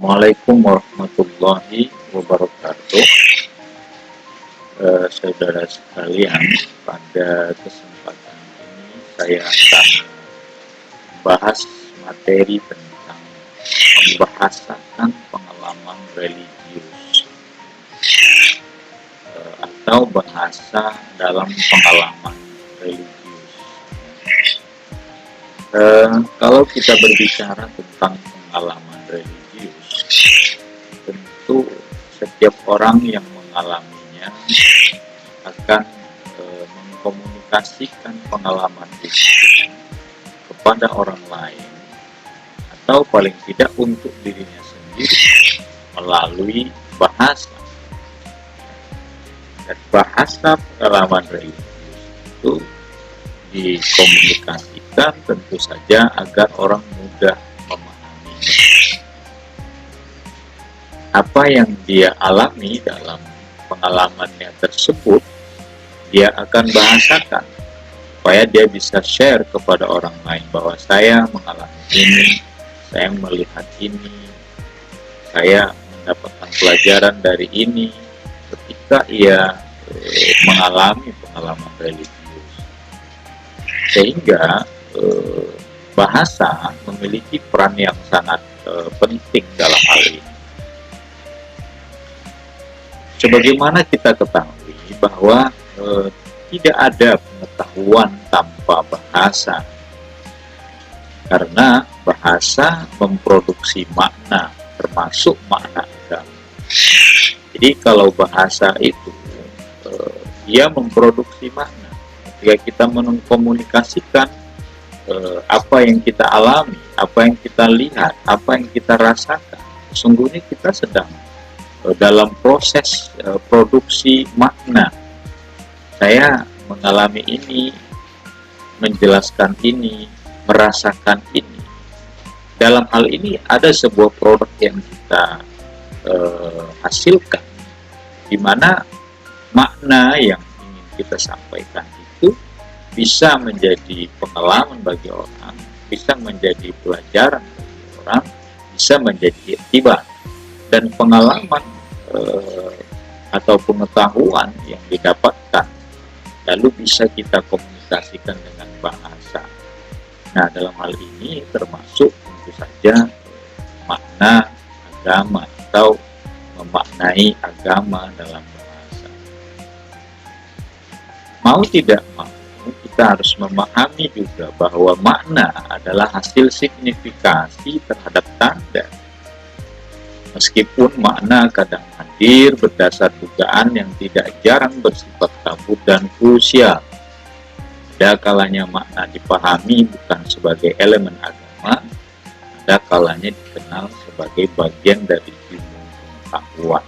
Assalamualaikum warahmatullahi wabarakatuh. Saudara sekalian, pada kesempatan ini saya akan membahas materi tentang membahasakan pengalaman religius atau bahasa dalam pengalaman religius. Kalau kita berbicara tentang pengalaman religius, tentu setiap orang yang mengalaminya akan mengkomunikasikan pengalaman itu kepada orang lain atau paling tidak untuk dirinya sendiri melalui bahasa. Dan bahasa pengalaman religius itu dikomunikasikan tentu saja agar orang mudah memahami apa yang dia alami dalam pengalamannya tersebut. Dia akan bahasakan supaya dia bisa share kepada orang lain bahwa saya mengalami ini, saya melihat ini, saya mendapatkan pelajaran dari ini ketika ia mengalami pengalaman religius. Sehingga bahasa memiliki peran yang sangat penting dalam hal ini. Sebagaimana kita ketahui bahwa tidak ada pengetahuan tanpa bahasa, karena bahasa memproduksi makna, termasuk makna agama. Jadi kalau bahasa itu dia memproduksi makna, ketika kita mengkomunikasikan apa yang kita alami, apa yang kita lihat, apa yang kita rasakan, sesungguhnya kita sedang dalam proses produksi makna. Saya mengalami ini, menjelaskan ini, merasakan ini. Dalam hal ini ada sebuah produk yang kita hasilkan, di mana makna yang ingin kita sampaikan itu bisa menjadi pengalaman bagi orang, bisa menjadi pelajaran bagi orang, bisa menjadi iktibar. Dan pengalaman atau pengetahuan yang didapatkan lalu bisa kita komunikasikan dengan bahasa. Nah, dalam hal ini termasuk tentu saja makna agama atau memaknai agama dalam bahasa. Mau tidak mau, kita harus memahami juga bahwa makna adalah hasil signifikasi terhadap tanda. Meskipun makna kadang hadir berdasar dugaan yang tidak jarang bersifat kabur dan krusial. Ada kalanya makna dipahami bukan sebagai elemen agama, ada kalanya dikenal sebagai bagian dari ilmu pengetahuan.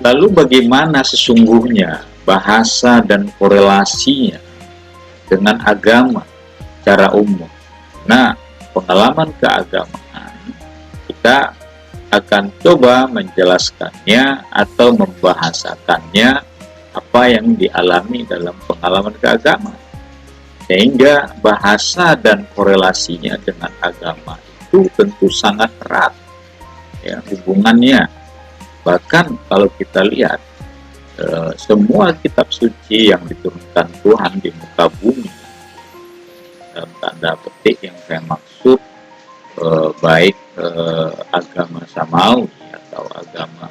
Lalu bagaimana sesungguhnya bahasa dan korelasinya dengan agama secara umum? Nah, pengalaman keagamaan kita akan coba menjelaskannya atau membahasakannya apa yang dialami dalam pengalaman keagamaan, sehingga bahasa dan korelasinya dengan agama itu tentu sangat erat ya hubungannya. Bahkan kalau kita lihat semua kitab suci yang diturunkan Tuhan di muka bumi, dalam tanda petik yang saya maksud baik agama samawi atau agama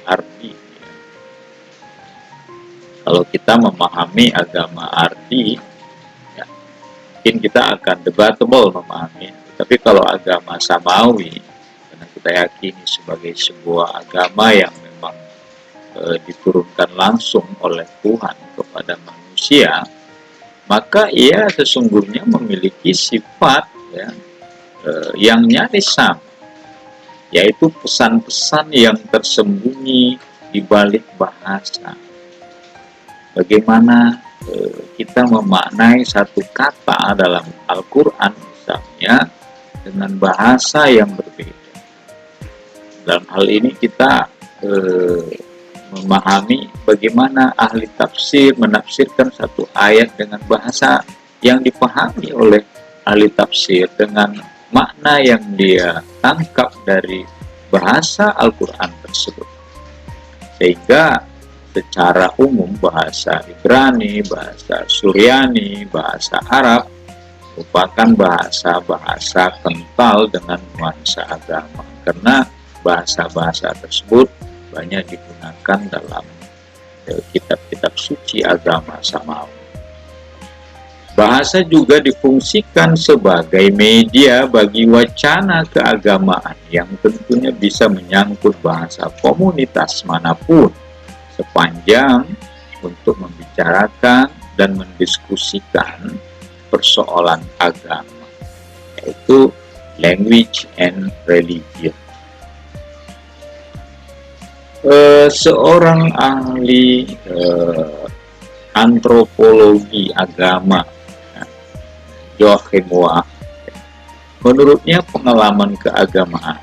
arti. Ya. Kalau kita memahami agama arti, ya, mungkin kita akan debatable memahami. Tapi kalau agama samawi, karena kita yakini sebagai sebuah agama yang memang diturunkan langsung oleh Tuhan kepada manusia, maka ia sesungguhnya memiliki sifat ya, yang nyaris sama, yaitu pesan-pesan yang tersembunyi di balik bahasa. Bagaimana kita memaknai satu kata dalam Al-Quran misalnya dengan bahasa yang berbeda. Dalam hal ini kita memahami bagaimana ahli tafsir menafsirkan satu ayat dengan bahasa yang dipahami oleh ahli tafsir dengan makna yang dia tangkap dari bahasa Al-Quran tersebut. Sehingga secara umum bahasa Ibrani, bahasa Suryani, bahasa Arab merupakan bahasa-bahasa kental dengan nuansa agama, karena bahasa-bahasa tersebut banyak digunakan dalam kitab-kitab suci agama samawi. Bahasa juga difungsikan sebagai media bagi wacana keagamaan yang tentunya bisa menyangkut bahasa komunitas manapun, sepanjang untuk membicarakan dan mendiskusikan persoalan agama, yaitu language and religion. Seorang ahli antropologi agama, Joachim Waugh, menurutnya pengalaman keagamaan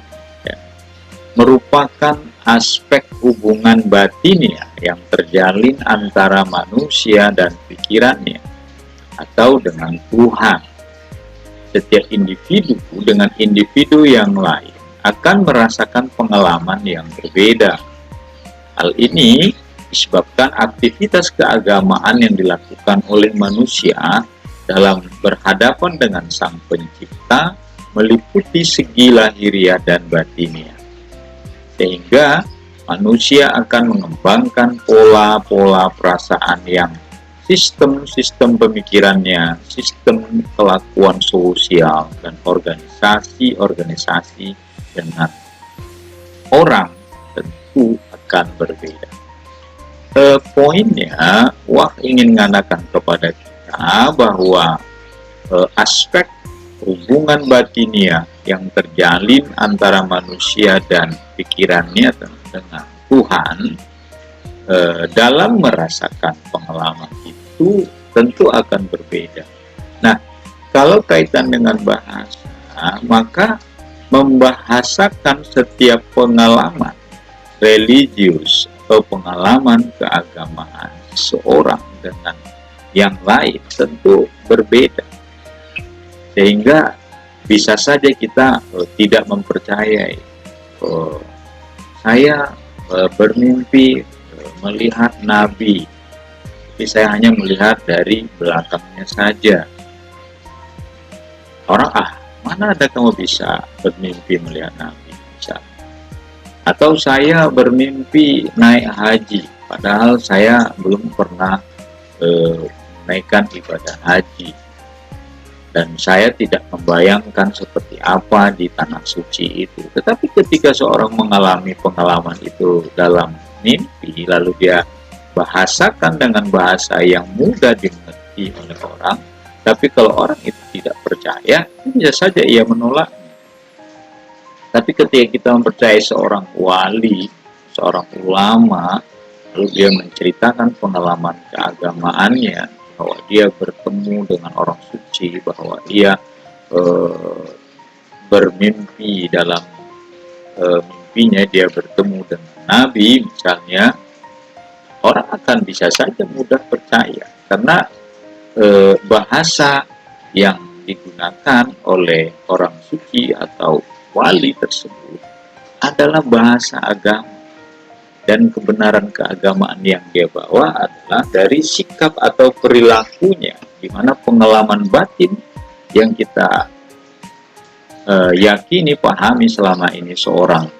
merupakan aspek hubungan batinnya yang terjalin antara manusia dan pikirannya atau dengan Tuhan. Setiap individu dengan individu yang lain akan merasakan pengalaman yang berbeda. Hal ini disebabkan aktivitas keagamaan yang dilakukan oleh manusia dalam berhadapan dengan Sang Pencipta meliputi segi lahiriah dan batiniah, sehingga manusia akan mengembangkan pola-pola perasaan yang sistem-sistem pemikirannya, sistem kelakuan sosial, dan organisasi-organisasi dengan orang tentu akan berbeda. Poinnya, Waugh ingin mengatakan kepada kita bahwa aspek hubungan batiniah yang terjalin antara manusia dan pikirannya dengan Tuhan dalam merasakan pengalaman itu tentu akan berbeda. Nah, kalau kaitan dengan bahasa, maka membahasakan setiap pengalaman religius atau pengalaman keagamaan seorang dengan yang lain tentu berbeda, sehingga bisa saja kita tidak mempercayai. Saya bermimpi melihat Nabi, tapi saya hanya melihat dari belakangnya saja. Orang, mana ada kamu bisa bermimpi melihat Nabi, misalnya. Atau saya bermimpi naik haji, padahal saya belum pernah menaikkan ibadah haji, dan saya tidak membayangkan seperti apa di tanah suci itu. Tetapi ketika seorang mengalami pengalaman itu dalam mimpi, lalu dia bahasakan dengan bahasa yang mudah dimengerti oleh orang, tapi kalau orang itu tidak percaya, bisa saja ia menolaknya. Tapi ketika kita mempercayai seorang wali, seorang ulama, lalu dia menceritakan pengalaman keagamaannya, bahwa dia bertemu dengan orang suci, bahwa dia bermimpi dalam mimpinya dia bertemu dengan Nabi misalnya, orang akan bisa saja mudah percaya, karena bahasa yang digunakan oleh orang suci atau wali tersebut adalah bahasa agama. Dan kebenaran keagamaan yang dia bawa adalah dari sikap atau perilakunya, di mana pengalaman batin yang kita yakini, pahami selama ini seorang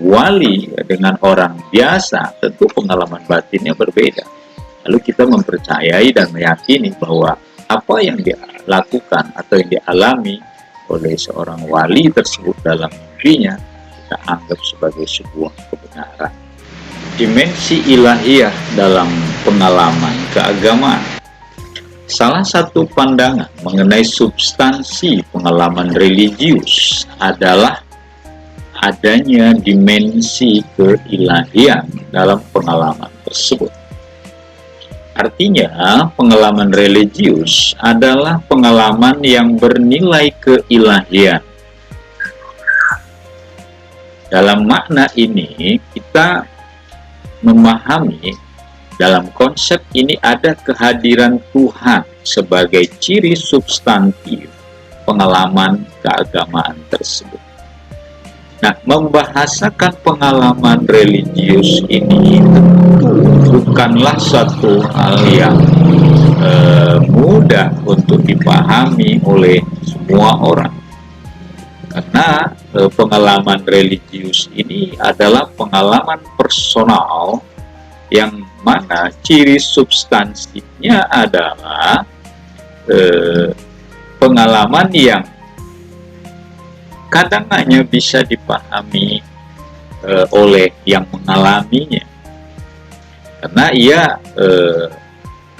wali dengan orang biasa, tentu pengalaman batinnya berbeda. Lalu kita mempercayai dan meyakini bahwa apa yang dia lakukan atau yang dialami oleh seorang wali tersebut dalam mimpinya, kita anggap sebagai sebuah kebenaran. Dimensi ilahiyah dalam pengalaman keagamaan. Salah satu pandangan mengenai substansi pengalaman religius adalah adanya dimensi keilahian dalam pengalaman tersebut. Artinya, pengalaman religius adalah pengalaman yang bernilai keilahian. Dalam makna ini, kita memahami dalam konsep ini ada kehadiran Tuhan sebagai ciri substantif pengalaman keagamaan tersebut. Nah, membahasakan pengalaman religius ini tentu bukanlah satu hal yang mudah untuk dipahami oleh semua orang, karena pengalaman religius ini adalah pengalaman personal yang mana ciri substansinya adalah pengalaman yang kadang hanya bisa dipahami oleh yang mengalaminya, karena ia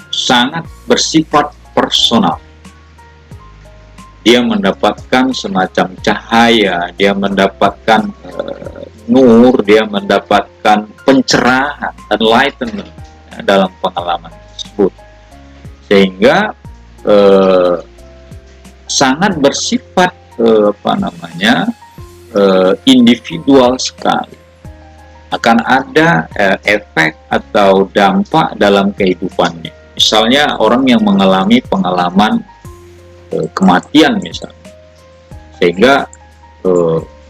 sangat bersifat personal. Dia mendapatkan semacam cahaya, dia mendapatkan nur, dia mendapatkan pencerahan, enlightenment dalam pengalaman tersebut, sehingga sangat bersifat individual sekali. Akan ada efek atau dampak dalam kehidupannya. Misalnya orang yang mengalami pengalaman kematian misalnya, sehingga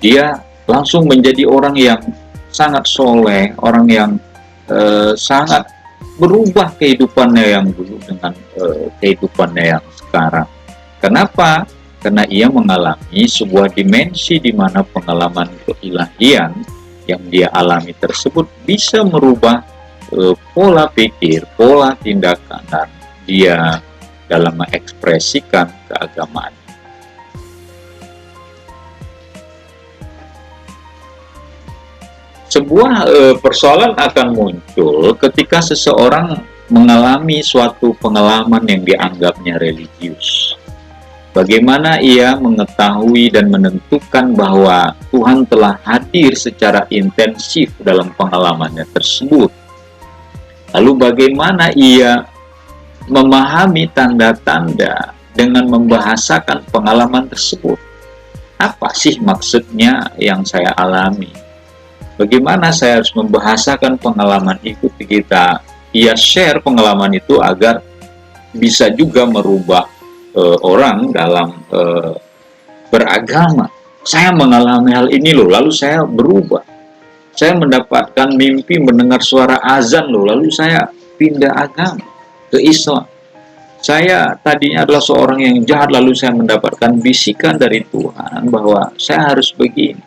dia langsung menjadi orang yang sangat soleh, orang yang sangat berubah kehidupannya yang dulu dengan kehidupannya yang sekarang. Kenapa? Karena ia mengalami sebuah dimensi di mana pengalaman keilahian yang dia alami tersebut bisa merubah pola pikir, pola tindakan, dan dia dalam mengekspresikan keagamaan. Sebuah persoalan akan muncul ketika seseorang mengalami suatu pengalaman yang dianggapnya religius. Bagaimana ia mengetahui dan menentukan bahwa Tuhan telah hadir secara intensif dalam pengalamannya tersebut? Lalu bagaimana ia memahami tanda-tanda dengan membahasakan pengalaman tersebut? Apa sih maksudnya yang saya alami? Bagaimana saya harus membahasakan pengalaman itu kita? Ia share pengalaman itu agar bisa juga merubah orang dalam beragama. Saya mengalami hal ini loh, lalu saya berubah. Saya mendapatkan mimpi mendengar suara azan loh, lalu saya pindah agama ke Islam. Saya tadinya adalah seorang yang jahat, lalu saya mendapatkan bisikan dari Tuhan bahwa saya harus begini.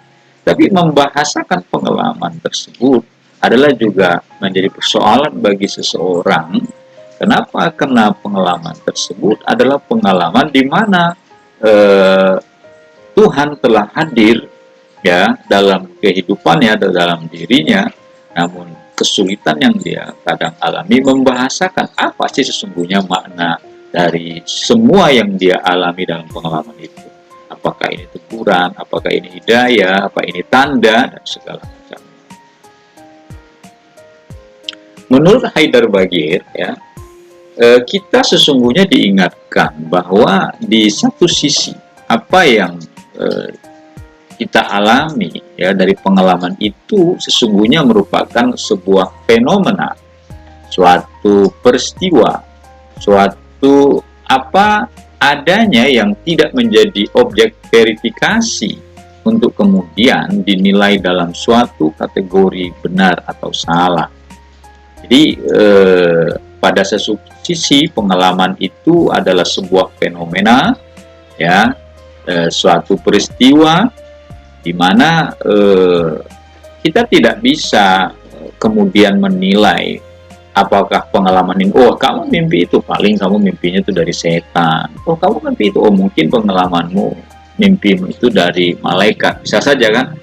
Tapi membahasakan pengalaman tersebut adalah juga menjadi persoalan bagi seseorang. Kenapa? Karena pengalaman tersebut adalah pengalaman di mana Tuhan telah hadir ya dalam kehidupannya atau dalam dirinya, namun kesulitan yang dia kadang alami membahasakan apa sih sesungguhnya makna dari semua yang dia alami dalam pengalaman itu. Apakah ini teguran, apakah ini hidayah, apa ini tanda, dan segala macam. Menurut Haidar Bagir, ya, kita sesungguhnya diingatkan bahwa di satu sisi apa yang kita alami ya dari pengalaman itu sesungguhnya merupakan sebuah fenomena, suatu peristiwa, suatu apa adanya yang tidak menjadi objek verifikasi untuk kemudian dinilai dalam suatu kategori benar atau salah. Jadi pada sisi pengalaman itu adalah sebuah fenomena, ya, suatu peristiwa di mana kita tidak bisa kemudian menilai apakah pengalaman ini, oh kamu mimpi itu, paling kamu mimpinya itu dari setan, oh kamu mimpi itu, oh mungkin pengalamanmu, mimpimu itu dari malaikat, bisa saja kan.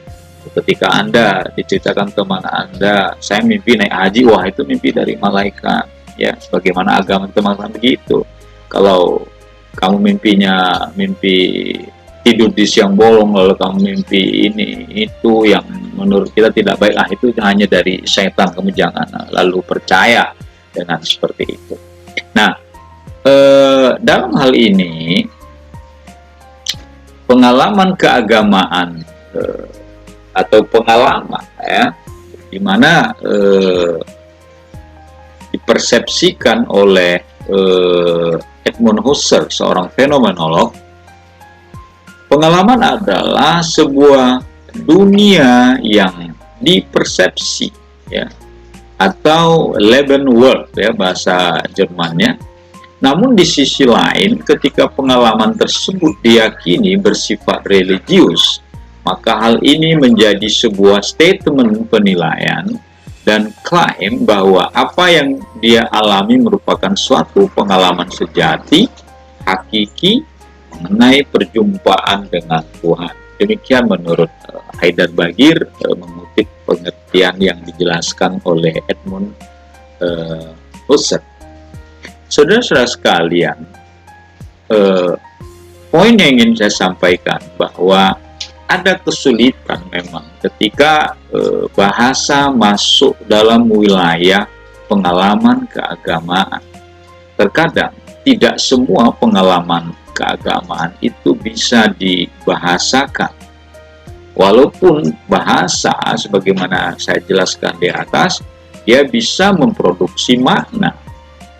Ketika Anda diceritakan teman Anda, saya mimpi naik haji, wah itu mimpi dari malaikat, ya, sebagaimana agama teman-teman begitu. Kalau kamu mimpinya mimpi tidur di siang bolong, lalu kamu mimpi ini itu yang menurut kita tidak baik, itu hanya dari setan, kamu jangan lalu percaya dengan seperti itu. Nah, dalam hal ini pengalaman keagamaan atau pengalaman ya, di mana dipersepsikan oleh Edmund Husserl, seorang fenomenolog, pengalaman adalah sebuah dunia yang dipersepsi, ya, atau Lebenswelt, ya, bahasa Jermannya. Namun di sisi lain, ketika pengalaman tersebut diyakini bersifat religius, maka hal ini menjadi sebuah statement penilaian dan klaim bahwa apa yang dia alami merupakan suatu pengalaman sejati, hakiki, mengenai perjumpaan dengan Tuhan. Demikian menurut Heidelberger, mengutip pengertian yang dijelaskan oleh Edmund Husserl. Saudara-saudara sekalian, poin yang ingin saya sampaikan bahwa ada kesulitan memang ketika bahasa masuk dalam wilayah pengalaman keagamaan. Terkadang tidak semua pengalaman keagamaan itu bisa dibahasakan. Walaupun bahasa, sebagaimana saya jelaskan di atas, dia bisa memproduksi makna.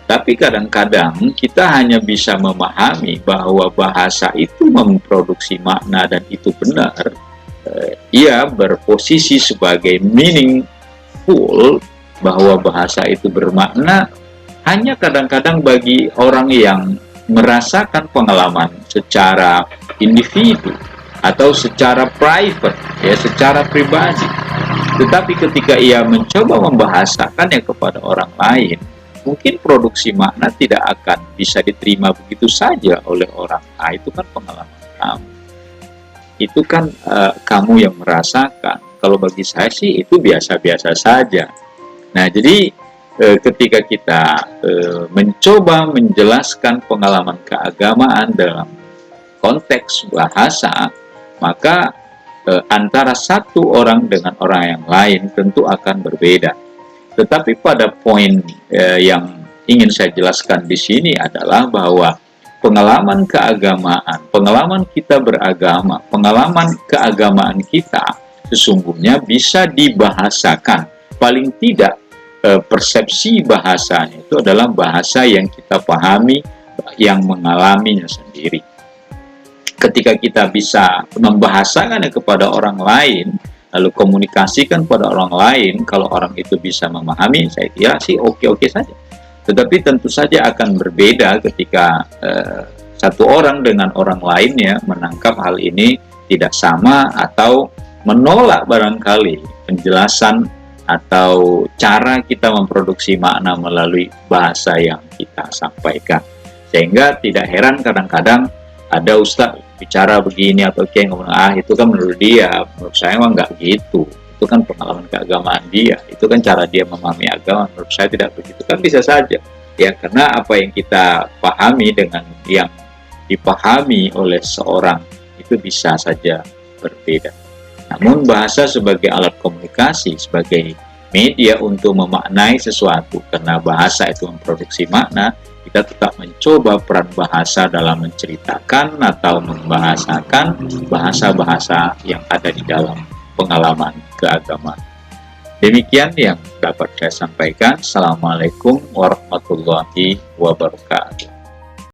Tapi kadang-kadang kita hanya bisa memahami bahwa bahasa itu memproduksi makna dan itu benar. Ia berposisi sebagai meaningful, bahwa bahasa itu bermakna hanya kadang-kadang bagi orang yang merasakan pengalaman secara individu atau secara private, ya, secara pribadi. Tetapi ketika ia mencoba membahasakannya kepada orang lain, mungkin produksi makna tidak akan bisa diterima begitu saja oleh orang. Nah, itu kan pengalaman kamu. Itu kan kamu yang merasakan. Kalau bagi saya sih itu biasa-biasa saja. Nah, jadi ketika kita mencoba menjelaskan pengalaman keagamaan dalam konteks bahasa, maka antara satu orang dengan orang yang lain tentu akan berbeda. Tetapi pada poin yang ingin saya jelaskan di sini adalah bahwa pengalaman keagamaan, pengalaman kita beragama, pengalaman keagamaan kita sesungguhnya bisa dibahasakan. Paling tidak persepsi bahasanya itu adalah bahasa yang kita pahami, yang mengalaminya sendiri. Ketika kita bisa membahasakannya kepada orang lain, lalu komunikasikan pada orang lain, kalau orang itu bisa memahami, saya kira sih oke-oke saja. Tetapi tentu saja akan berbeda ketika satu orang dengan orang lainnya menangkap hal ini tidak sama atau menolak barangkali penjelasan atau cara kita memproduksi makna melalui bahasa yang kita sampaikan. Sehingga tidak heran kadang-kadang ada ustadz bicara begini atau kiai ngomong, itu kan menurut dia, menurut saya emang nggak gitu. Itu kan pengalaman keagamaan dia, itu kan cara dia memahami agama, menurut saya tidak begitu. Kan bisa saja, ya, karena apa yang kita pahami dengan yang dipahami oleh seorang itu bisa saja berbeda. Namun bahasa sebagai alat komunikasi, sebagai media untuk memaknai sesuatu, karena bahasa itu memproduksi makna, kita tetap mencoba peran bahasa dalam menceritakan atau membahasakan bahasa-bahasa yang ada di dalam pengalaman keagamaan. Demikian yang dapat saya sampaikan. Assalamualaikum warahmatullahi wabarakatuh.